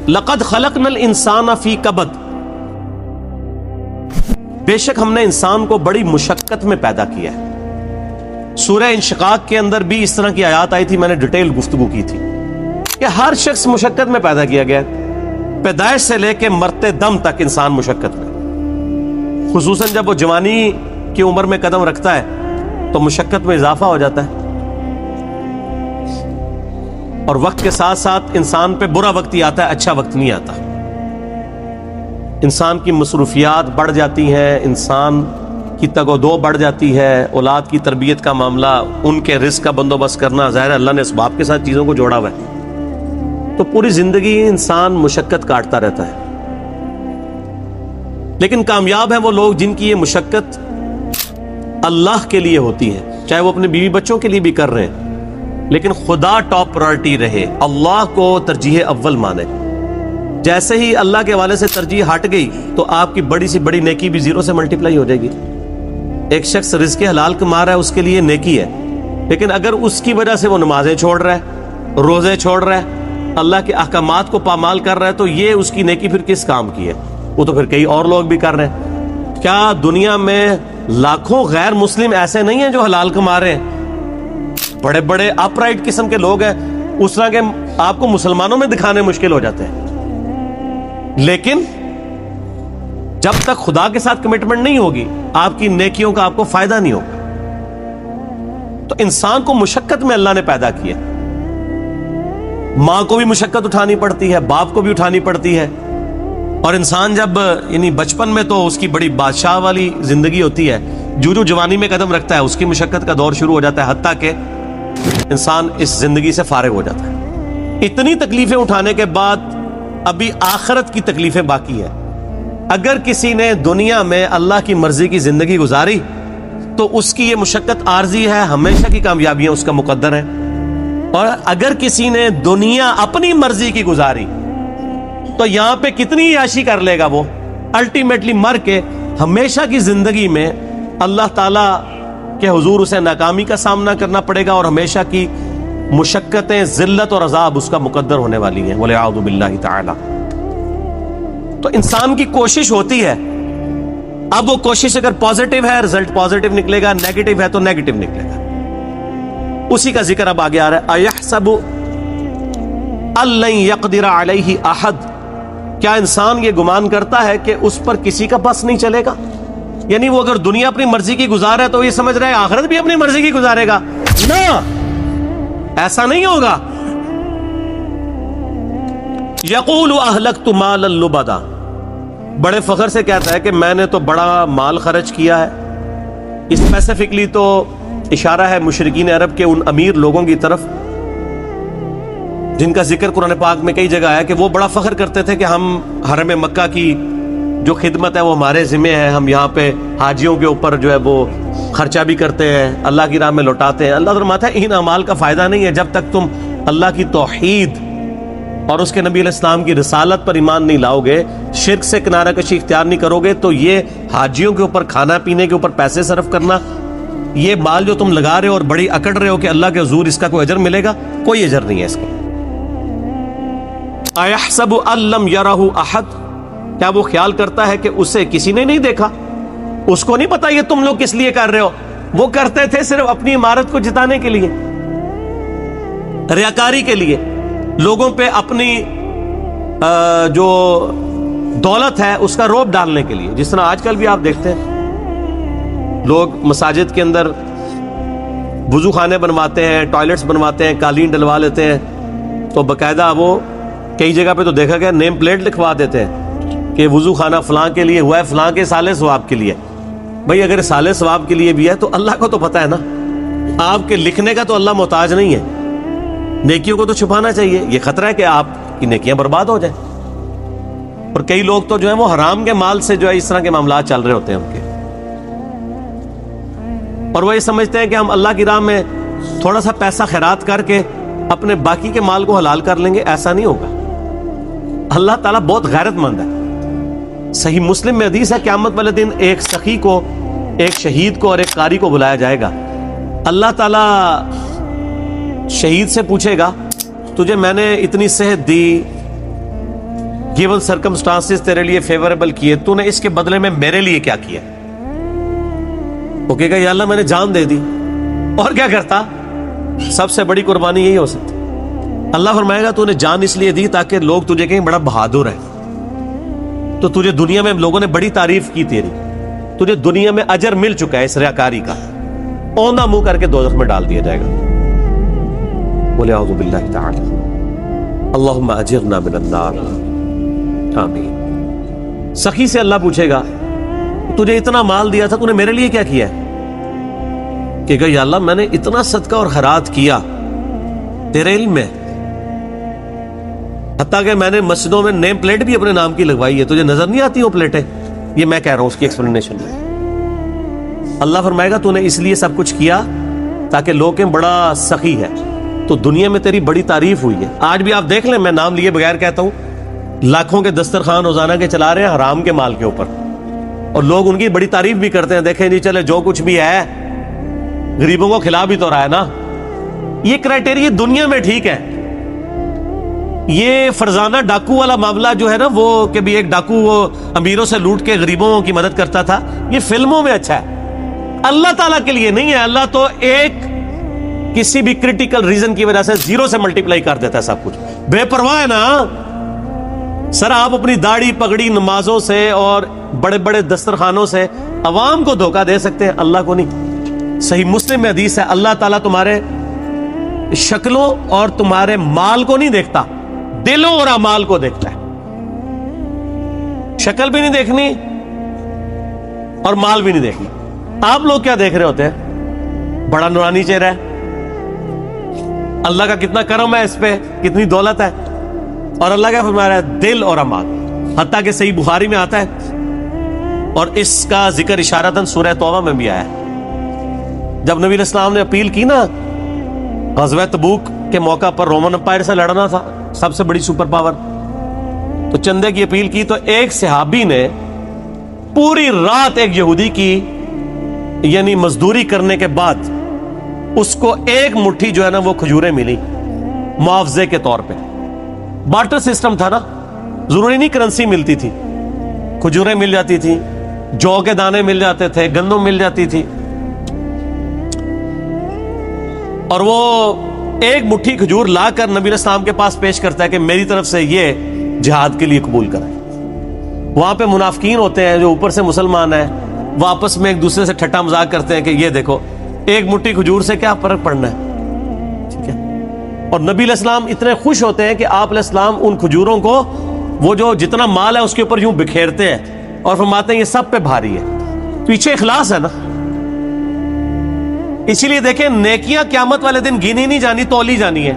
لقد خلقنا الانسان فی کبد، بے شک ہم نے انسان کو بڑی مشقت میں پیدا کیا ہے۔ سورہ انشقاق کے اندر بھی اس طرح کی آیات آئی تھی، میں نے ڈیٹیل گفتگو کی تھی کہ ہر شخص مشقت میں پیدا کیا گیا ہے، پیدائش سے لے کے مرتے دم تک انسان مشقت میں، خصوصاً جب وہ جوانی کی عمر میں قدم رکھتا ہے تو مشقت میں اضافہ ہو جاتا ہے، اور وقت کے ساتھ ساتھ انسان پہ برا وقت ہی آتا ہے، اچھا وقت نہیں آتا۔ انسان کی مصروفیات بڑھ جاتی ہیں، انسان کی تگ و دو بڑھ جاتی ہے، اولاد کی تربیت کا معاملہ، ان کے رزق کا بندوبست کرنا، ظاہر ہے اللہ نے اسباب کے ساتھ چیزوں کو جوڑا ہوا ہے، تو پوری زندگی انسان مشقت کاٹتا رہتا ہے۔ لیکن کامیاب ہیں وہ لوگ جن کی یہ مشقت اللہ کے لیے ہوتی ہے، چاہے وہ اپنے بیوی بچوں کے لیے بھی کر رہے ہیں، لیکن خدا ٹاپ پرائرٹی رہے، اللہ کو ترجیح اول مانے۔ جیسے ہی اللہ کے حوالے سے ترجیح ہٹ گئی تو آپ کی بڑی سی بڑی نیکی بھی زیرو سے ملٹیپلائی ہو جائے گی۔ ایک شخص رزق حلال کما رہا ہے، اس کے لیے نیکی ہے، لیکن اگر اس کی وجہ سے وہ نمازیں چھوڑ رہا ہے، روزے چھوڑ رہا ہے، اللہ کے احکامات کو پامال کر رہا ہے، تو یہ اس کی نیکی پھر کس کام کی ہے؟ وہ تو پھر کئی اور لوگ بھی کر رہے ہیں۔ کیا دنیا میں لاکھوں غیر مسلم ایسے نہیں ہیں جو حلال کما رہے ہیں؟ بڑے بڑے اپ رائٹ قسم کے لوگ ہیں، اس طرح کے آپ کو مسلمانوں میں دکھانے مشکل ہو جاتے ہیں، لیکن جب تک خدا کے ساتھ کمٹمنٹ نہیں ہوگی آپ کی نیکیوں کا آپ کو فائدہ نہیں ہوگا۔ تو انسان کو مشقت میں اللہ نے پیدا کیا، ماں کو بھی مشقت اٹھانی پڑتی ہے، باپ کو بھی اٹھانی پڑتی ہے، اور انسان جب یعنی بچپن میں تو اس کی بڑی بادشاہ والی زندگی ہوتی ہے، جو جوانی میں قدم رکھتا ہے اس کی مشقت کا دور شروع ہو جاتا ہے، حتیٰ کہ انسان اس زندگی سے فارغ ہو جاتا ہے۔ اتنی تکلیفیں اٹھانے کے بعد ابھی آخرت کی تکلیفیں باقی ہیں۔ اگر کسی نے دنیا میں اللہ کی مرضی کی زندگی گزاری تو اس کی یہ مشقت عارضی ہے، ہمیشہ کی کامیابیاں اس کا مقدر ہے، اور اگر کسی نے دنیا اپنی مرضی کی گزاری تو یہاں پہ کتنی عیاشی کر لے گا، وہ الٹیمیٹلی مر کے ہمیشہ کی زندگی میں اللہ تعالیٰ کے حضور اسے ناکامی کا سامنا کرنا پڑے گا، اور ہمیشہ کی مشقتیں، ذلت اور عذاب اس کا مقدر ہونے والی ہیں، وَلِعَوْذُ بِاللَّهِ تَعَالَى۔ تو انسان کی کوشش ہوتی ہے، اب وہ کوشش اگر پازیٹیو ہے رزلٹ پازیٹیو نکلے گا، نیگیٹو ہے تو نیگیٹو نکلے گا۔ اسی کا ذکر اب آگے آ رہا ہے، أَيَحْسَبُ أَن لَّن يَقْدِرَ عَلَيْهِ أَحَدٌ، کیا انسان یہ گمان کرتا ہے کہ اس پر کسی کا بس نہیں چلے گا؟ یعنی وہ اگر دنیا اپنی مرضی کی گزار ہے تو یہ سمجھ رہا ہے آخرت بھی اپنی مرضی کی گزارے گا؟ نہ، ایسا نہیں ہوگا۔ یقول اہلکت مالا لبدا، بڑے فخر سے کہتا ہے کہ میں نے تو بڑا مال خرچ کیا ہے۔ اسپیسیفکلی تو اشارہ ہے مشرکین عرب کے ان امیر لوگوں کی طرف جن کا ذکر قرآن پاک میں کئی جگہ ہے کہ وہ بڑا فخر کرتے تھے کہ ہم حرم مکہ کی جو خدمت ہے وہ ہمارے ذمہ ہے، ہم یہاں پہ حاجیوں کے اوپر جو ہے وہ خرچہ بھی کرتے ہیں، اللہ کی راہ میں لوٹاتے ہیں۔ اللہ فرماتا ہے ان اعمال کا فائدہ نہیں ہے جب تک تم اللہ کی توحید اور اس کے نبی علیہ السلام کی رسالت پر ایمان نہیں لاؤ گے، شرک سے کنارہ کشی اختیار نہیں کرو گے، تو یہ حاجیوں کے اوپر کھانا پینے کے اوپر پیسے صرف کرنا، یہ مال جو تم لگا رہے ہو اور بڑی اکڑ رہے ہو کہ اللہ کے حضور اس کا کوئی اجر ملے گا، کوئی اجر نہیں ہے اس کا۔ اَيَحْسَبُ أَن لَّمْ يَرَهُ أَحَدٌ، کیا وہ خیال کرتا ہے کہ اسے کسی نے نہیں دیکھا؟ اس کو نہیں پتا یہ تم لوگ کس لیے کر رہے ہو، وہ کرتے تھے صرف اپنی عمارت کو جتانے کے لیے، ریاکاری کے لیے، لوگوں پہ اپنی جو دولت ہے اس کا روب ڈالنے کے لیے۔ جس طرح آج کل بھی آپ دیکھتے ہیں لوگ مساجد کے اندر وضو خانے بنواتے ہیں، ٹوائلٹس بنواتے ہیں، قالین ڈلوا لیتے ہیں، تو باقاعدہ وہ کئی جگہ پہ تو دیکھا گیا نیم پلیٹ لکھوا دیتے ہیں کہ وضو خانہ فلاں کے لیے ہوا ہے، فلاں کے سالے ثواب کے لیے۔ بھئی اگر سالے ثواب کے لیے بھی ہے تو اللہ کو تو پتہ ہے نا، آپ کے لکھنے کا تو اللہ محتاج نہیں ہے، نیکیوں کو تو چھپانا چاہیے، یہ خطرہ ہے کہ آپ کی نیکیاں برباد ہو جائیں۔ اور کئی لوگ تو جو ہے وہ حرام کے مال سے جو ہے اس طرح کے معاملات چل رہے ہوتے ہیں ان کے، اور وہ یہ سمجھتے ہیں کہ ہم اللہ کی راہ میں تھوڑا سا پیسہ خیرات کر کے اپنے باقی کے مال کو حلال کر لیں گے، ایسا نہیں ہوگا۔ اللہ تعالیٰ بہت غیرت مند ہے۔ صحیح مسلم میں حدیث ہے قیامت والے دن ایک سخی کو، ایک شہید کو اور ایک قاری کو بلایا جائے گا، اللہ تعالیٰ شہید سے پوچھے گا تجھے میں نے اتنی صحت دی، گیون سرکمسٹانسز تیرے لیے فیوریبل کیے، تو نے اس کے بدلے میں میرے لیے کیا کیا؟ وہ کہے گا یا اللہ میں نے جان دے دی، اور کیا کرتا؟ سب سے بڑی قربانی یہی ہو سکتی۔ اللہ فرمائے گا تو نے جان اس لیے دی تاکہ لوگ تجھے کہیں بڑا بہادر ہے، تو تجھے دنیا میں لوگوں نے بڑی تعریف کی تیری، تجھے دنیا میں اجر مل چکا ہے اس ریاکاری کا، اوندھا منہ کر کے دوزخ میں ڈال دیا جائے گا۔ بولے اعوذ باللہ تعالی اللہم اجرنا من النار، آمین۔ سخی سے اللہ پوچھے گا تجھے اتنا مال دیا تھا تو نے میرے لیے کیا کیا ہے؟ کہ یا اللہ میں نے اتنا صدقہ اور خیرات کیا تیرے علم میں، حتیٰ کہ میں نے مسجدوں میں نیم پلیٹ بھی اپنے نام کی لگوائی ہے، تجھے نظر نہیں آتی وہ پلیٹیں؟ یہ میں کہہ رہا ہوں اس کی ایکسپلینیشن میں۔ اللہ فرمائے گا تو نے اس لیے سب کچھ کیا تاکہ لوگ کہیں بڑا سخی ہے، تو دنیا میں تیری بڑی تعریف ہوئی ہے۔ آج بھی آپ دیکھ لیں، میں نام لیے بغیر کہتا ہوں، لاکھوں کے دسترخوان روزانہ کے چلا رہے ہیں حرام کے مال کے اوپر، اور لوگ ان کی بڑی تعریف بھی کرتے ہیں، دیکھیں جی چلے جو کچھ بھی ہے غریبوں کو کھلا بھی تو رہا ہے نا۔ یہ کرائٹیریا دنیا میں ٹھیک ہے، یہ فرزانہ ڈاکو والا معاملہ جو ہے نا، وہ کہ بھی ایک ڈاکو وہ امیروں سے لوٹ کے غریبوں کی مدد کرتا تھا، یہ فلموں میں اچھا ہے، اللہ تعالیٰ کے لیے نہیں ہے۔ اللہ تو ایک کسی بھی کرٹیکل ریزن کی وجہ سے زیرو سے ملٹیپلائی کر دیتا ہے سب کچھ، بے پرواہ ہے نا۔ سر آپ اپنی داڑھی پگڑی نمازوں سے اور بڑے بڑے دسترخوانوں سے عوام کو دھوکہ دے سکتے ہیں، اللہ کو نہیں۔ صحیح مسلم میں حدیث ہے اللہ تعالیٰ تمہارے شکلوں اور تمہارے مال کو نہیں دیکھتا، دلوں اور اعمال کو دیکھتا ہے۔ شکل بھی نہیں دیکھنی اور مال بھی نہیں دیکھنی۔ آپ لوگ کیا دیکھ رہے ہوتے ہیں؟ بڑا نورانی چہرہ ہے، اللہ کا کتنا کرم ہے اس پہ، کتنی دولت ہے، اور اللہ کا فرما رہا ہے دل اور اعمال۔ حتیٰ کہ صحیح بخاری میں آتا ہے، اور اس کا ذکر اشارتاً سورہ توبہ میں بھی آیا ہے، جب نبی علیہ السلام نے اپیل کی نا غزوہ تبوک کے موقع پر، رومن امپائر سے لڑنا تھا، سب سے بڑی سپر پاور، تو چندے کی اپیل کی، تو ایک صحابی نے پوری رات ایک یہودی کی یعنی مزدوری کرنے کے بعد اس کو ایک مٹھی جو ہے نا وہ کھجوریں ملی معاوضے کے طور پہ۔ بارٹر سسٹم تھا نا، ضروری نہیں کرنسی ملتی تھی، کھجوریں مل جاتی تھی، جو کے دانے مل جاتے تھے، گندم مل جاتی تھی، اور وہ ایک مٹھی کھجور لا کر نبی علیہ السلام کے پاس پیش کرتا ہے کہ میری طرف سے یہ جہاد کے لیے قبول کرائیں۔ وہاں پہ منافقین ہوتے ہیں جو اوپر سے مسلمان ہیں، وہ آپس میں ایک دوسرے سے ٹھٹا مذاق کرتے ہیں کہ یہ دیکھو ایک مٹھی کھجور سے کیا فرق پڑنا ہے، ٹھیک ہے۔ اور نبی علیہ السلام اتنے خوش ہوتے ہیں کہ آپ علیہ السلام ان کھجوروں کو وہ جو جتنا مال ہے اس کے اوپر یوں بکھیرتے ہیں اور فرماتے ہیں یہ سب پہ بھاری ہے، پیچھے اخلاص ہے نا۔ اسی لیے دیکھیں نیکیاں قیامت والے دن گنی نہیں جانی، تولی جانی ہے۔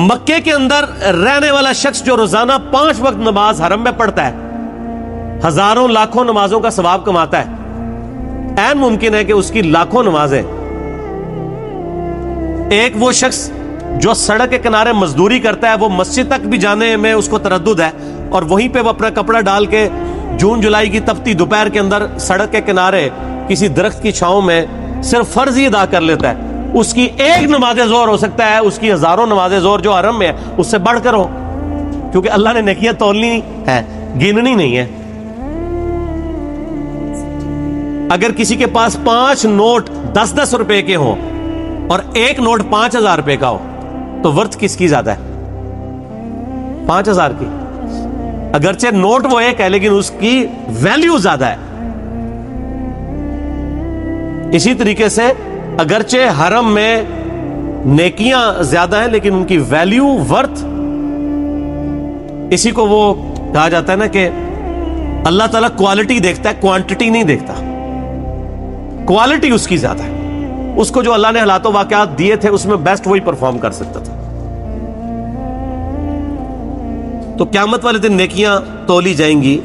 مکے کے اندر رہنے والا شخص جو روزانہ 5 وقت نماز حرم میں پڑھتا ہے، ہزاروں لاکھوں نمازوں کا ثواب کماتا ہے، عین ممکن ہے کہ اس کی لاکھوں نمازیں، ایک وہ شخص جو سڑک کے کنارے مزدوری کرتا ہے، وہ مسجد تک بھی جانے میں اس کو تردد ہے، اور وہیں پہ وہ اپنا کپڑا ڈال کے جون جولائی کی تپتی دوپہر کے اندر سڑک کے کنارے کسی درخت کی چھاؤں میں صرف فرض ہی ادا کر لیتا ہے، اس کی ایک نماز ظہر ہو سکتا ہے اس کی ہزاروں نماز ظہر جو حرم میں ہے اس سے بڑھ کر ہو، کیونکہ اللہ نے نیکیاں تولنی ہے، گننی نہیں ہے۔ اگر کسی کے پاس 5 نوٹ 10-10 روپے کے ہوں اور ایک نوٹ 5000 روپے کا ہو تو ورتھ کس کی زیادہ ہے؟ 5000 کی۔ اگرچہ نوٹ وہ ایک ہے لیکن اس کی ویلیو زیادہ ہے۔ اسی طریقے سے اگرچہ حرم میں نیکیاں زیادہ ہیں لیکن ان کی ویلیو ورتھ، اسی کو وہ کہا جاتا ہے نا کہ اللہ تعالیٰ کوالٹی دیکھتا ہے، کوانٹٹی نہیں دیکھتا۔ کوالٹی اس کی زیادہ ہے، اس کو جو اللہ نے حالات و واقعات دیے تھے اس میں بیسٹ وہی پرفارم کر سکتا تھا۔ تو قیامت والے دن نیکیاں تولی جائیں گی،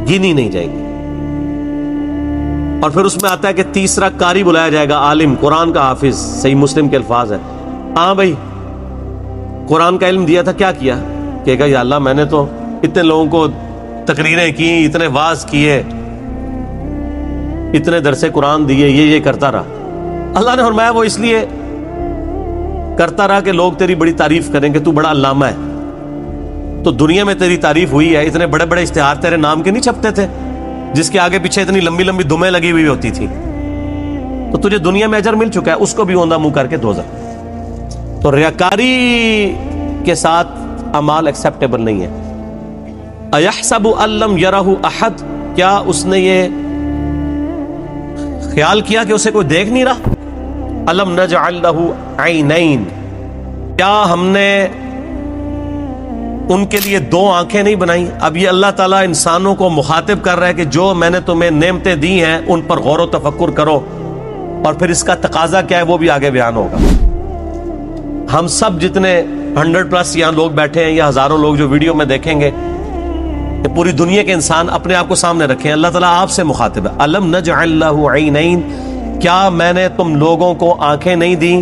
گنی نہیں جائیں گی۔ اور پھر اس میں آتا ہے کہ تیسرا قاری بلایا جائے گا، عالم، قرآن کا حافظ، صحیح مسلم کے الفاظ ہیں۔ ہاں بھائی قرآن کا علم دیا تھا، کیا کیا؟ کہے گا یا اللہ میں نے تو اتنے لوگوں کو تقریریں کی، اتنے واعظ کیے، اتنے درس قرآن دیے, یہ کرتا رہا. اللہ نے فرمایا وہ اس لیے کرتا رہا کہ لوگ تیری بڑی تعریف کریں کہ تو بڑا علامہ ہے. تو دنیا میں تیری تعریف ہوئی ہے, اتنے بڑے بڑے اشتہار تیرے نام کے نہیں چھپتے تھے, جس کے آگے پیچھے اتنی لمبی لمبی دمیں لگی ہوئی ہوتی تھی. تو تجھے دنیا میں اجر مل چکا ہے, اس کو بھی اوندا منہ کر کے دوزخ. تو ریاکاری کے ساتھ اعمال ایکسیپٹیبل نہیں ہے. اَيَحْسَبُ أَن لَّمْ يَرَهُ أَحَدٌ, کیا اس نے یہ خیال کیا کہ اسے کوئی دیکھ نہیں رہا؟ أَلَمْ نَجْعَل لَّهُ عَيْنَيْن, کیا ہم نے ان کے لیے دو آنکھیں نہیں بنائی؟ اب یہ اللہ تعالیٰ انسانوں کو مخاطب کر رہا ہے کہ جو میں نے تمہیں نعمتیں دی ہیں ان پر غور و تفکر کرو, اور پھر اس کا تقاضا کیا ہے وہ بھی آگے بیان ہوگا. ہم سب جتنے 100+ یہاں لوگ بیٹھے ہیں یا ہزاروں لوگ جو ویڈیو میں دیکھیں گے, کہ پوری دنیا کے انسان اپنے آپ کو سامنے رکھیں. اللہ تعالیٰ آپ سے مخاطب ہے. أَلَمْ نَجْعَل لَّهُ عَيْنَيْن, کیا میں نے تم لوگوں کو آنکھیں نہیں دیں؟